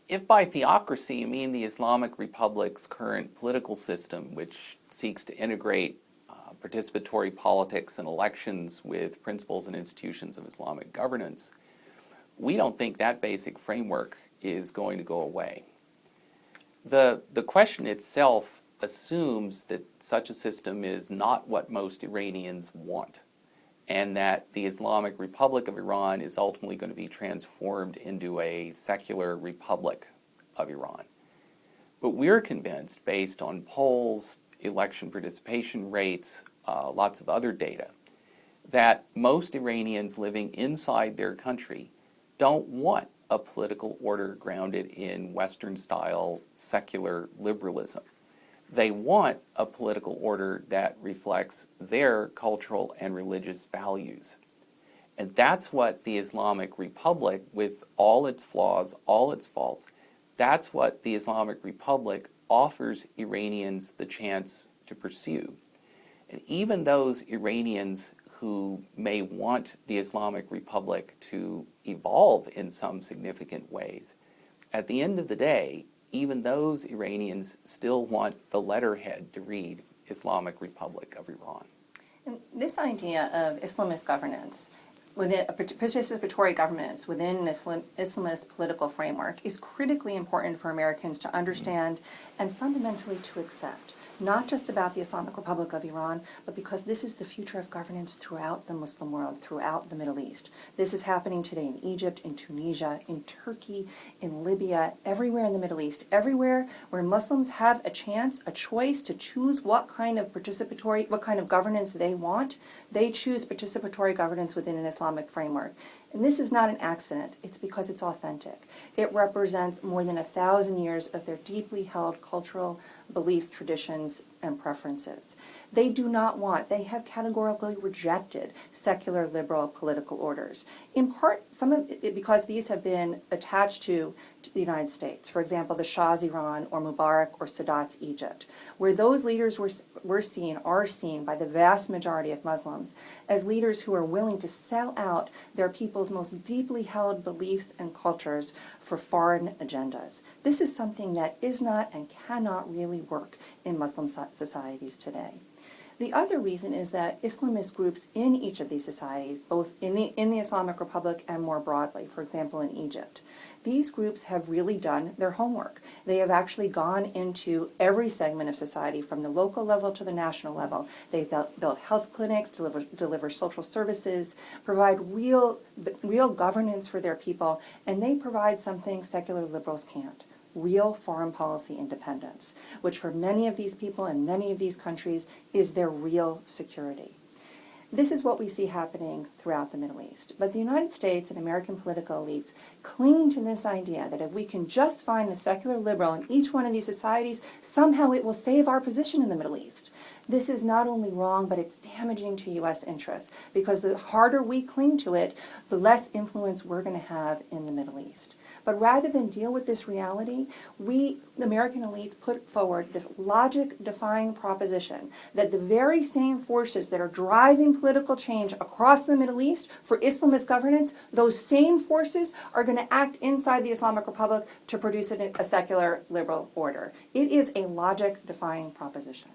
If by theocracy you mean the Islamic Republic's current political system, which seeks to integrate participatory politics and elections with principles and institutions of Islamic governance, we don't think that basic framework is going to go away. The question itself assumes that such a system is not what most Iranians want, and that the Islamic Republic of Iran is ultimately going to be transformed into a secular republic of Iran. But we're convinced, based on polls, election participation rates, lots of other data, that most Iranians living inside their country don't want a political order grounded in Western-style secular liberalism. They want a political order that reflects their cultural and religious values. And that's what the Islamic Republic, with all its flaws, all its faults, that's what the Islamic Republic offers Iranians the chance to pursue. And even those Iranians who may want the Islamic Republic to evolve in some significant ways, at the end of the day, even those Iranians still want the letterhead to read Islamic Republic of Iran. And this idea of Islamist governance, within a participatory governance within an Islamist political framework, is critically important for Americans to understand and fundamentally to accept. Not just about the Islamic Republic of Iran, but because this is the future of governance throughout the Muslim world, throughout the Middle East. This is happening today in Egypt, in Tunisia, in Turkey, in Libya, everywhere in the Middle East, everywhere where Muslims have a chance, a choice to choose what kind of governance they want. They choose participatory governance within an Islamic framework. And this is not an accident. It's because it's authentic. It represents more than 1,000 years of their deeply held cultural beliefs, traditions, and preferences. They do not want, they have categorically rejected secular liberal political orders. In part, some of it because these have been attached to the United States. For example, the Shah's Iran or Mubarak or Sadat's Egypt, where those leaders are seen by the vast majority of Muslims as leaders who are willing to sell out their people's most deeply held beliefs and cultures for foreign agendas. This is something that is not and cannot really work in Muslim societies today. The other reason is that Islamist groups in each of these societies, both in the Islamic Republic and more broadly, for example in Egypt, these groups have really done their homework. They have actually gone into every segment of society, from the local level to the national level. They've built health clinics, deliver social services, provide real governance for their people, and they provide something secular liberals can't: real foreign policy independence, which for many of these people in many of these countries is their real security. This is what we see happening throughout the Middle East. But the United States and American political elites cling to this idea that if we can just find the secular liberal in each one of these societies, somehow it will save our position in the Middle East. This is not only wrong, but it's damaging to U.S. interests, because the harder we cling to it, the less influence we're going to have in the Middle East. But rather than deal with this reality, we, the American elites, put forward this logic-defying proposition that the very same forces that are driving political change across the Middle East for Islamist governance, those same forces are going to act inside the Islamic Republic to produce a secular liberal order. It is a logic-defying proposition.